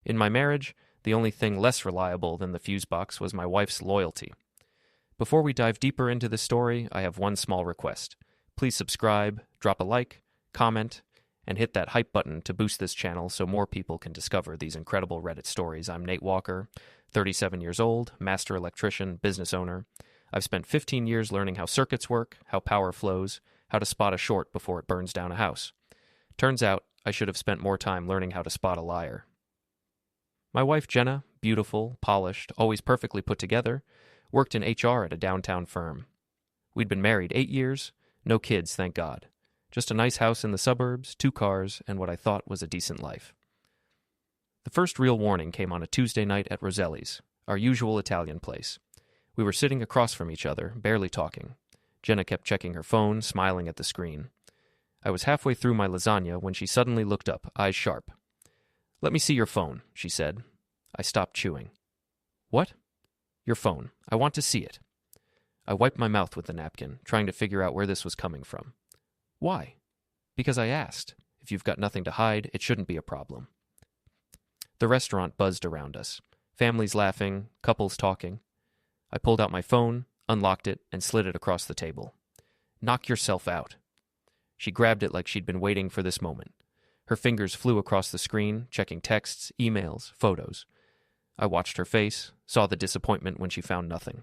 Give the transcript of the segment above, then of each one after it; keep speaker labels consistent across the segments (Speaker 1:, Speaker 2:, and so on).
Speaker 1: In my marriage, the only thing less reliable than the fuse box was my wife's loyalty. Before we dive deeper into this story, I have one small request. Please subscribe, drop a like, comment, and hit that hype button to boost this channel so more people can discover these incredible Reddit stories. I'm Nate Walker, 37 years old, master electrician, business owner. I've spent 15 years learning how circuits work, how power flows, how to spot a short before it burns down a house. Turns out, I should have spent more time learning how to spot a liar. My wife, Jenna, beautiful, polished, always perfectly put together, worked in HR at a downtown firm. We'd been married 8 years, no kids, thank God. Just a nice house in the suburbs, 2 cars, and what I thought was a decent life. The first real warning came on a Tuesday night at Roselli's, our usual Italian place. We were sitting across from each other, barely talking. Jenna kept checking her phone, smiling at the screen. I was halfway through my lasagna when she suddenly looked up, eyes sharp. "Let me see your phone," she said. I stopped chewing. "What?" "Your phone. I want to see it." I wiped my mouth with the napkin, trying to figure out where this was coming from. "Why?" "Because I asked. If you've got nothing to hide, it shouldn't be a problem." The restaurant buzzed around us. Families laughing, couples talking. I pulled out my phone, unlocked it, and slid it across the table. "Knock yourself out." She grabbed it like she'd been waiting for this moment. Her fingers flew across the screen, checking texts, emails, photos. I watched her face, saw the disappointment when she found nothing.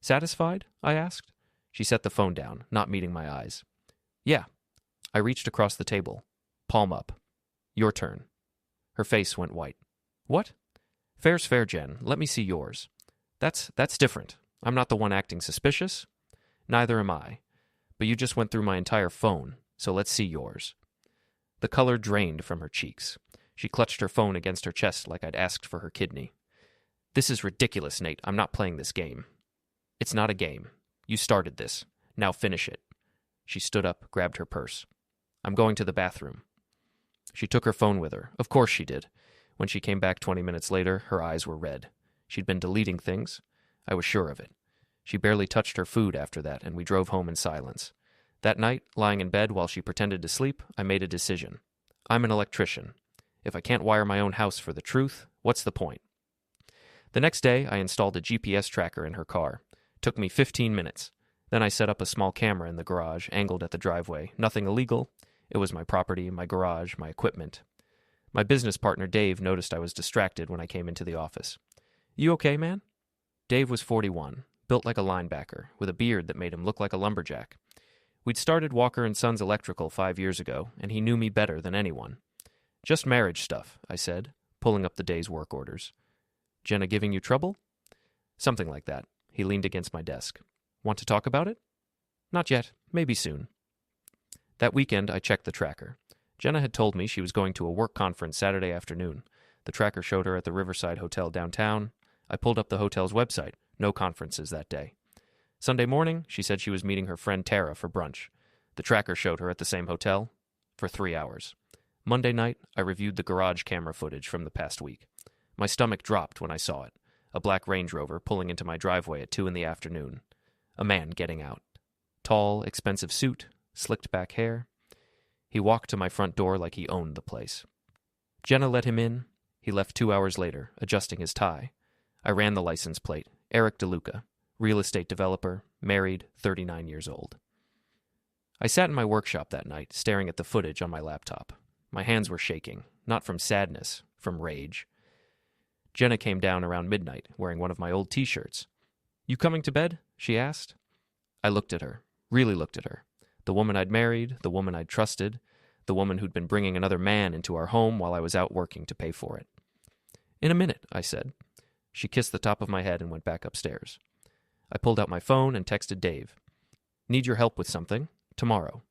Speaker 1: "Satisfied?" I asked. She set the phone down, not meeting my eyes. "Yeah." I reached across the table. Palm up. "Your turn." Her face went white. "What?" "Fair's fair, Jen. Let me see yours." That's different. I'm not the one acting suspicious." "Neither am I. But you just went through my entire phone, so let's see yours." The color drained from her cheeks. She clutched her phone against her chest like I'd asked for her kidney. "This is ridiculous, Nate. I'm not playing this game." "It's not a game. You started this. Now finish it." She stood up, grabbed her purse. "I'm going to the bathroom." She took her phone with her. Of course she did. When she came back 20 minutes later, her eyes were red. She'd been deleting things. I was sure of it. She barely touched her food after that, and we drove home in silence. That night, lying in bed while she pretended to sleep, I made a decision. I'm an electrician. If I can't wire my own house for the truth, what's the point? The next day, I installed a GPS tracker in her car. Took me 15 minutes. Then I set up a small camera in the garage, angled at the driveway. Nothing illegal. It was my property, my garage, my equipment. My business partner, Dave, noticed I was distracted when I came into the office. "You okay, man?" Dave was 41, built like a linebacker, with a beard that made him look like a lumberjack. We'd started Walker & Sons Electrical 5 years ago, and he knew me better than anyone. "Just marriage stuff," I said, pulling up the day's work orders. "Jenna giving you trouble?" "Something like that." He leaned against my desk. "Want to talk about it?" "Not yet. Maybe soon." That weekend, I checked the tracker. Jenna had told me she was going to a work conference Saturday afternoon. The tracker showed her at the Riverside Hotel downtown. I pulled up the hotel's website. No conferences that day. Sunday morning, she said she was meeting her friend Tara for brunch. The tracker showed her at the same hotel for 3 hours. Monday night, I reviewed the garage camera footage from the past week. My stomach dropped when I saw it. A black Range Rover pulling into my driveway at 2 in the afternoon. A man getting out. Tall, expensive suit, slicked back hair. He walked to my front door like he owned the place. Jenna let him in. He left 2 hours later, adjusting his tie. I ran the license plate. Rick DeLuca, real estate developer, married, 39 years old. I sat in my workshop that night, staring at the footage on my laptop. My hands were shaking, not from sadness, from rage. Jenna came down around midnight, wearing one of my old t-shirts. "You coming to bed?" she asked. I looked at her, really looked at her. The woman I'd married, the woman I'd trusted, the woman who'd been bringing another man into our home while I was out working to pay for it. "In a minute," I said. She kissed the top of my head and went back upstairs. I pulled out my phone and texted Dave. "Need your help with something. Tomorrow."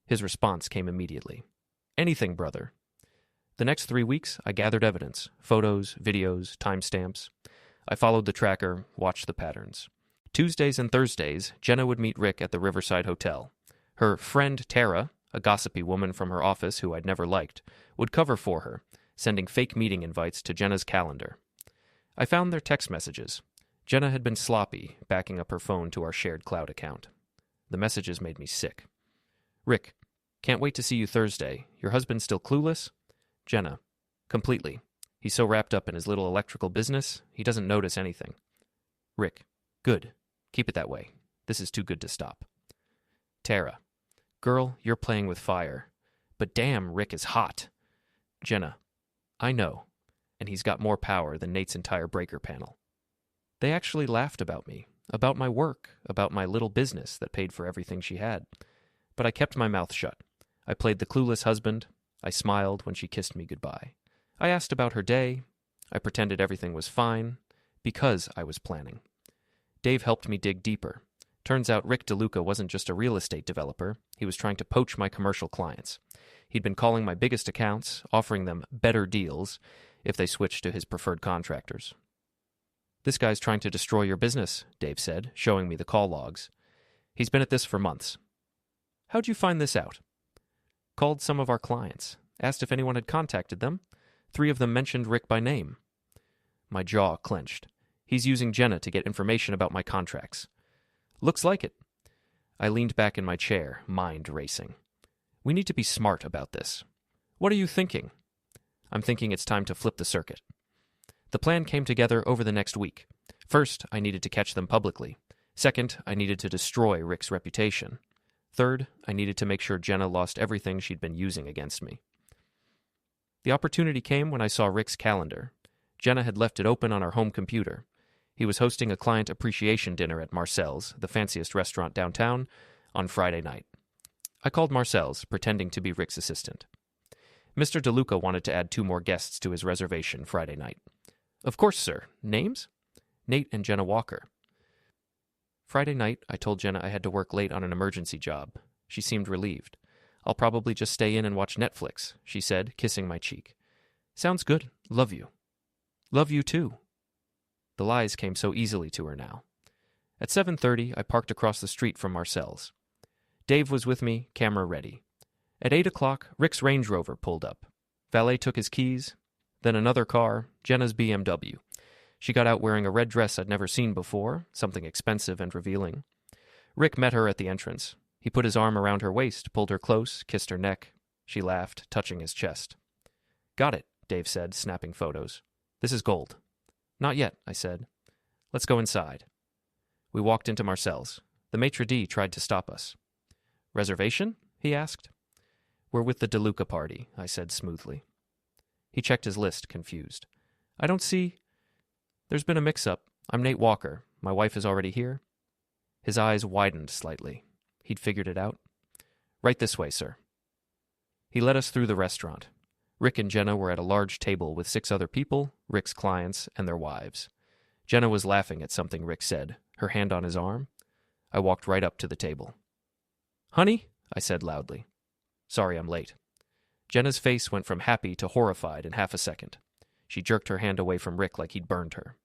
Speaker 1: His response came immediately. "Anything, brother." The next 3 weeks, I gathered evidence, photos, videos, timestamps. I followed the tracker, watched the patterns. Tuesdays and Thursdays, Jenna would meet Rick at the Riverside Hotel. Her friend Tara, a gossipy woman from her office who I'd never liked, would cover for her, sending fake meeting invites to Jenna's calendar. I found their text messages. Jenna had been sloppy, backing up her phone to our shared cloud account. The messages made me sick. "Rick, can't wait to see you Thursday. Your husband still clueless?" Jenna, "Completely. He's so wrapped up in his little electrical business, he doesn't notice anything. Rick, good. Keep it that way. This is too good to stop. Tara, girl, you're playing with fire. But damn, Rick is hot. Jenna, I know. And he's got more power than Nate's entire breaker panel. They actually laughed about me, about my work, about my little business that paid for everything she had. But I kept my mouth shut. I played the clueless husband. I smiled when she kissed me goodbye. I asked about her day. I pretended everything was fine, because I was planning. Dave helped me dig deeper. Turns out Rick DeLuca wasn't just a real estate developer. He was trying to poach my commercial clients. He'd been calling my biggest accounts, offering them better deals if they switched to his preferred contractors. This guy's trying to destroy your business, Dave said, showing me the call logs. He's been at this for months. How'd you find this out? Called some of our clients. Asked if anyone had contacted them. 3 of them mentioned Rick by name. My jaw clenched. He's using Jenna to get information about my contracts. Looks like it. I leaned back in my chair, mind racing. We need to be smart about this. What are you thinking? I'm thinking it's time to flip the circuit. The plan came together over the next week. First, I needed to catch them publicly. Second, I needed to destroy Rick's reputation. Third, I needed to make sure Jenna lost everything she'd been using against me. The opportunity came when I saw Rick's calendar. Jenna had left it open on our home computer. He was hosting a client appreciation dinner at Marcel's, the fanciest restaurant downtown, on Friday night. I called Marcel's, pretending to be Rick's assistant. Mr. DeLuca wanted to add 2 more guests to his reservation Friday night. Of course, sir. Names? Nate and Jenna Walker. Friday night, I told Jenna I had to work late on an emergency job. She seemed relieved. I'll probably just stay in and watch Netflix, she said, kissing my cheek. Sounds good. Love you. Love you too. The lies came so easily to her now. At 7:30, I parked across the street from Marcel's. Dave was with me, camera ready. At 8 o'clock, Rick's Range Rover pulled up. Valet took his keys, then another car, Jenna's BMW. She got out wearing a red dress I'd never seen before, something expensive and revealing. Rick met her at the entrance. He put his arm around her waist, pulled her close, kissed her neck. She laughed, touching his chest. Got it, Dave said, snapping photos. This is gold. Not yet, I said. Let's go inside. We walked into Marcel's. The maitre d' tried to stop us. Reservation? He asked. We're with the DeLuca party, I said smoothly. He checked his list, confused. I don't see... There's been a mix-up. I'm Nate Walker. My wife is already here. His eyes widened slightly. He'd figured it out. Right this way, sir. He led us through the restaurant. Rick and Jenna were at a large table with 6 other people, Rick's clients, and their wives. Jenna was laughing at something Rick said, her hand on his arm. I walked right up to the table. Honey, I said loudly. Sorry I'm late. Jenna's face went from happy to horrified in half a second. She jerked her hand away from Rick like he'd burned her.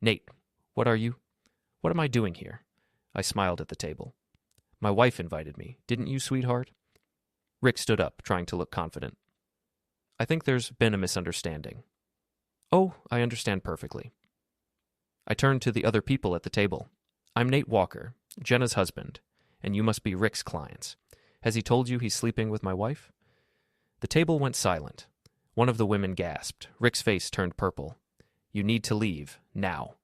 Speaker 1: Nate, what are you? What am I doing here? I smiled at the table. My wife invited me. Didn't you, sweetheart? Rick stood up, trying to look confident. I think there's been a misunderstanding. Oh, I understand perfectly. I turned to the other people at the table. I'm Nate Walker, Jenna's husband, and you must be Rick's clients. Has he told you he's sleeping with my wife? The table went silent. One of the women gasped. Rick's face turned purple. You need to leave, now.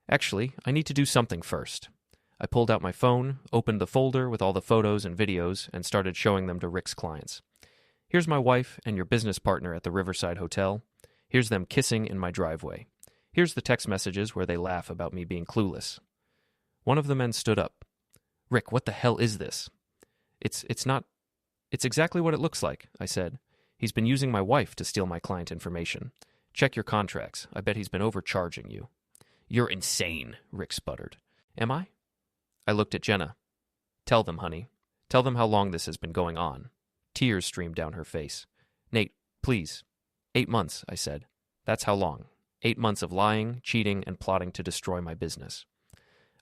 Speaker 1: Actually, I need to do something first. I pulled out my phone, opened the folder with all the photos and videos, and started showing them to Rick's clients. Here's my wife and your business partner at the Riverside Hotel. Here's them kissing in my driveway. Here's the text messages where they laugh about me being clueless. One of the men stood up. Rick, what the hell is this? It's exactly what it looks like, I said. He's been using my wife to steal my client information. Check your contracts. I bet he's been overcharging you. You're insane, Rick sputtered. Am I? I looked at Jenna. Tell them, honey. Tell them how long this has been going on. Tears streamed down her face. Nate, please. 8 months, I said. That's how long. 8 months of lying, cheating, and plotting to destroy my business.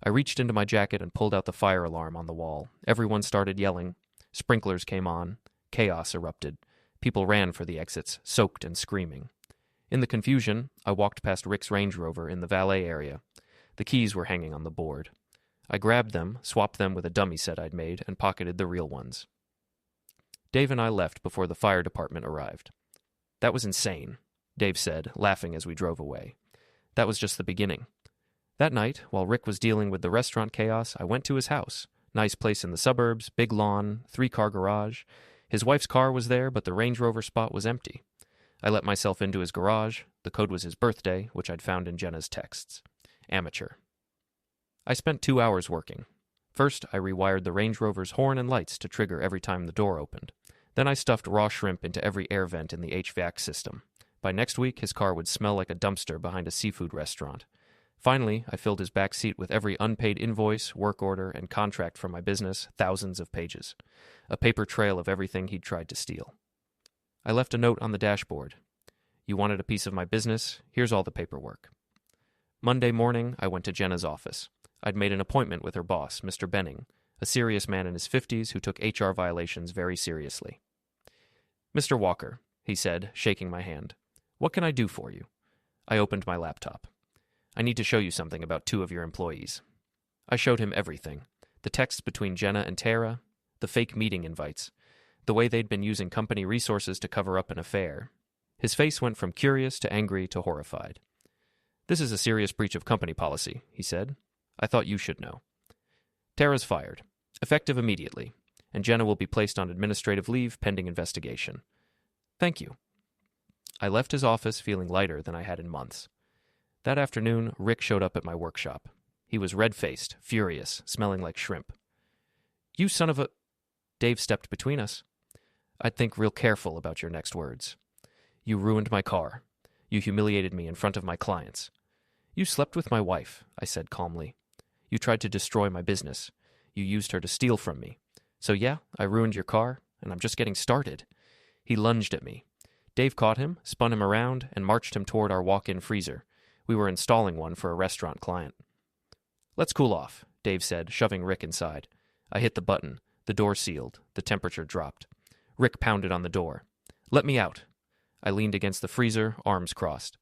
Speaker 1: I reached into my jacket and pulled out the fire alarm on the wall. Everyone started yelling. Sprinklers came on. Chaos erupted. People ran for the exits, soaked and screaming. In the confusion, I walked past Rick's Range Rover in the valet area. The keys were hanging on the board. I grabbed them, swapped them with a dummy set I'd made, and pocketed the real ones. Dave and I left before the fire department arrived. That was insane. Dave said, laughing as we drove away. That was just the beginning. That night, while Rick was dealing with the restaurant chaos, I went to his house. Nice place in the suburbs, big lawn, 3-car garage. His wife's car was there, but the Range Rover spot was empty. I let myself into his garage. The code was his birthday, which I'd found in Jenna's texts. Amateur. I spent 2 hours working. First, I rewired the Range Rover's horn and lights to trigger every time the door opened. Then I stuffed raw shrimp into every air vent in the HVAC system. By next week, his car would smell like a dumpster behind a seafood restaurant. Finally, I filled his back seat with every unpaid invoice, work order, and contract for my business, thousands of pages. A paper trail of everything he'd tried to steal. I left a note on the dashboard. You wanted a piece of my business? Here's all the paperwork. Monday morning, I went to Jenna's office. I'd made an appointment with her boss, Mr. Benning, a serious man in his 50s who took HR violations very seriously. Mr. Walker, he said, shaking my hand. What can I do for you? I opened my laptop. I need to show you something about 2 of your employees. I showed him everything. The texts between Jenna and Tara, the fake meeting invites, the way they'd been using company resources to cover up an affair. His face went from curious to angry to horrified. This is a serious breach of company policy, he said. I thought you should know. Tara's fired, effective immediately, and Jenna will be placed on administrative leave pending investigation. Thank you. I left his office feeling lighter than I had in months. That afternoon, Rick showed up at my workshop. He was red-faced, furious, smelling like shrimp. You son of a... Dave stepped between us. I'd think real careful about your next words. You ruined my car. You humiliated me in front of my clients. You slept with my wife, I said calmly. You tried to destroy my business. You used her to steal from me. So yeah, I ruined your car, and I'm just getting started. He lunged at me. Dave caught him, spun him around, and marched him toward our walk-in freezer. We were installing one for a restaurant client. Let's cool off, Dave said, shoving Rick inside. I hit the button. The door sealed. The temperature dropped. Rick pounded on the door. Let me out. I leaned against the freezer, arms crossed.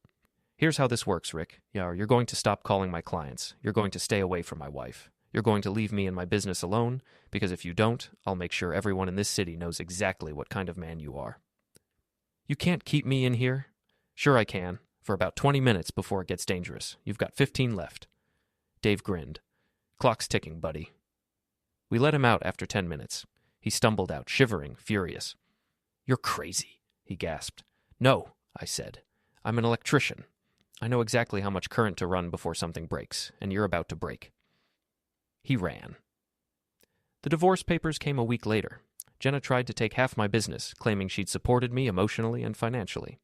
Speaker 1: Here's how this works, Rick. You're going to stop calling my clients. You're going to stay away from my wife. You're going to leave me and my business alone, because if you don't, I'll make sure everyone in this city knows exactly what kind of man you are. You can't keep me in here? Sure I can. For about 20 minutes before it gets dangerous. You've got 15 left. Dave grinned. Clock's ticking, buddy. We let him out after 10 minutes. He stumbled out, shivering, furious. You're crazy, he gasped. No, I said. I'm an electrician. I know exactly how much current to run before something breaks, and you're about to break. He ran. The divorce papers came a week later. Jenna tried to take half my business, claiming she'd supported me emotionally and financially.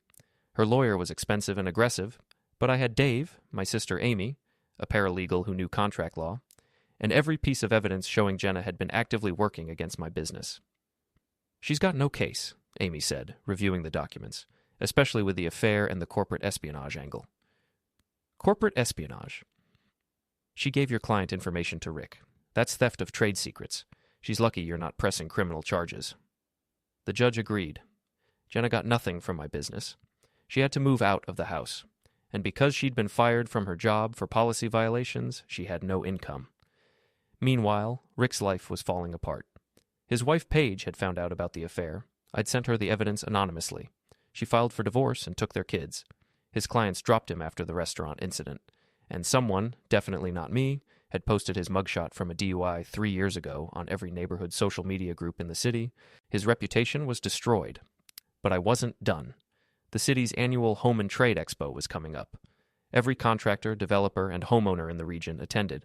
Speaker 1: Her lawyer was expensive and aggressive, but I had Dave, my sister Amy, a paralegal who knew contract law, and every piece of evidence showing Jenna had been actively working against my business. She's got no case, Amy said, reviewing the documents, especially with the affair and the corporate espionage angle. Corporate espionage. She gave your client information to Rick. That's theft of trade secrets. She's lucky you're not pressing criminal charges. The judge agreed. Jenna got nothing from my business. She had to move out of the house, and because she'd been fired from her job for policy violations, she had no income. Meanwhile, Rick's life was falling apart. His wife Paige had found out about the affair. I'd sent her the evidence anonymously. She filed for divorce and took their kids. His clients dropped him after the restaurant incident, and someone, definitely not me, had posted his mugshot from a DUI 3 years ago on every neighborhood social media group in the city. His reputation was destroyed. But I wasn't done. The city's annual Home and Trade Expo was coming up. Every contractor, developer, and homeowner in the region attended.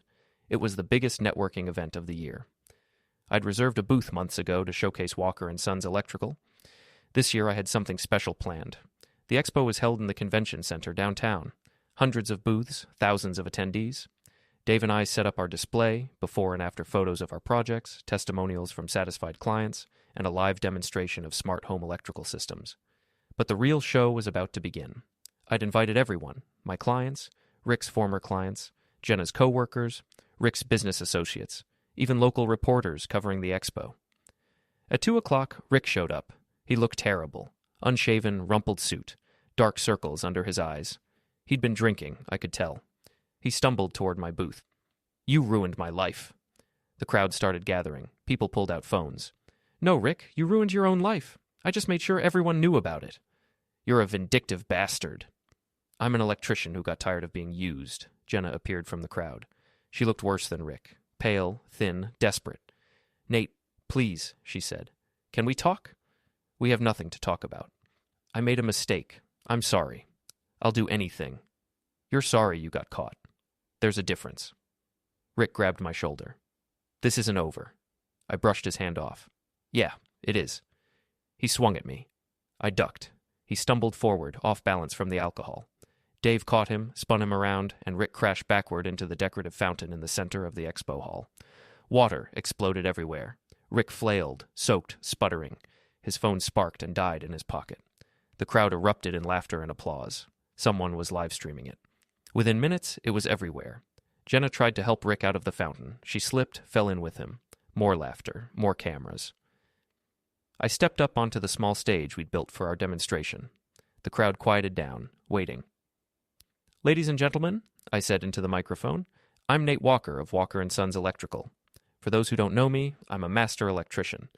Speaker 1: It was the biggest networking event of the year. I'd reserved a booth months ago to showcase Walker & Sons Electrical. This year I had something special planned. The expo was held in the convention center downtown. Hundreds of booths, thousands of attendees. Dave and I set up our display, before and after photos of our projects, testimonials from satisfied clients, and a live demonstration of smart home electrical systems. But the real show was about to begin. I'd invited everyone, my clients, Rick's former clients, Jenna's co-workers, Rick's business associates, even local reporters covering the expo. At 2 o'clock, Rick showed up. He looked terrible. Unshaven, rumpled suit, dark circles under his eyes. He'd been drinking, I could tell. He stumbled toward my booth. You ruined my life. The crowd started gathering. People pulled out phones. No, Rick, you ruined your own life. I just made sure everyone knew about it. You're a vindictive bastard. I'm an electrician who got tired of being used. Jenna appeared from the crowd. She looked worse than Rick. Pale, thin, desperate. Nate, please, she said. Can we talk? We have nothing to talk about. I made a mistake. I'm sorry. I'll do anything. You're sorry you got caught. There's a difference. Rick grabbed my shoulder. This isn't over. I brushed his hand off. Yeah, it is. He swung at me. I ducked. He stumbled forward, off balance from the alcohol. Dave caught him, spun him around, and Rick crashed backward into the decorative fountain in the center of the expo hall. Water exploded everywhere. Rick flailed, soaked, sputtering. His phone sparked and died in his pocket. The crowd erupted in laughter and applause. Someone was live streaming it. Within minutes, it was everywhere. Jenna tried to help Rick out of the fountain. She slipped, fell in with him. More laughter, more cameras. I stepped up onto the small stage we'd built for our demonstration. The crowd quieted down, waiting. Ladies and gentlemen, I said into the microphone, I'm Nate Walker of Walker & Sons Electrical. For those who don't know me, I'm a master electrician.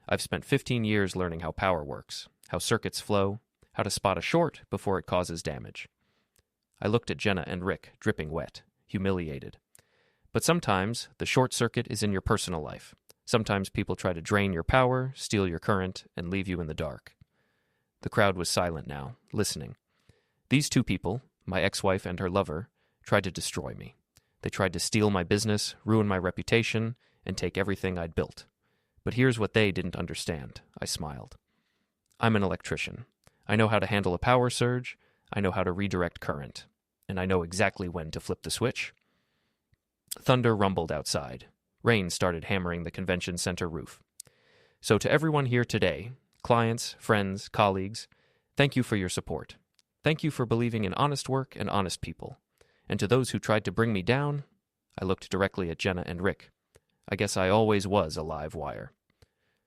Speaker 1: I've spent 15 years learning how power works, how circuits flow, how to spot a short before it causes damage. I looked at Jenna and Rick, dripping wet, humiliated. But sometimes the short circuit is in your personal life. Sometimes people try to drain your power, steal your current, and leave you in the dark. The crowd was silent now, listening. These two people, my ex-wife and her lover, tried to destroy me. They tried to steal my business, ruin my reputation, and take everything I'd built. But here's what they didn't understand. I smiled. I'm an electrician. I know how to handle a power surge. I know how to redirect current. And I know exactly when to flip the switch. Thunder rumbled outside. Rain started hammering the convention center roof. So to everyone here today, clients, friends, colleagues, thank you for your support. Thank you for believing in honest work and honest people. And to those who tried to bring me down, I looked directly at Jenna and Rick. I guess I always was a live wire.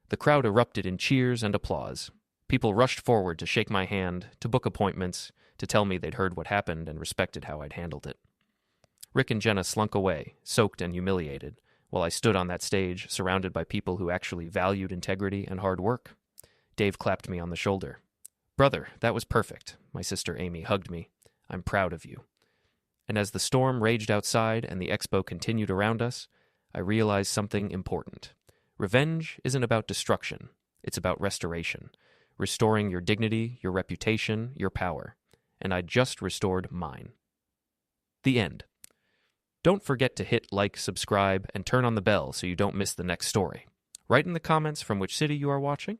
Speaker 1: The crowd erupted in cheers and applause. People rushed forward to shake my hand, to book appointments, to tell me they'd heard what happened and respected how I'd handled it. Rick and Jenna slunk away, soaked and humiliated, while I stood on that stage, surrounded by people who actually valued integrity and hard work. Dave clapped me on the shoulder. Brother, that was perfect. My sister Amy hugged me. I'm proud of you. And as the storm raged outside and the expo continued around us, I realized something important. Revenge isn't about destruction. It's about restoration. Restoring your dignity, your reputation, your power. And I just restored mine. The end. Don't forget to hit like, subscribe, and turn on the bell so you don't miss the next story. Write in the comments from which city you are watching,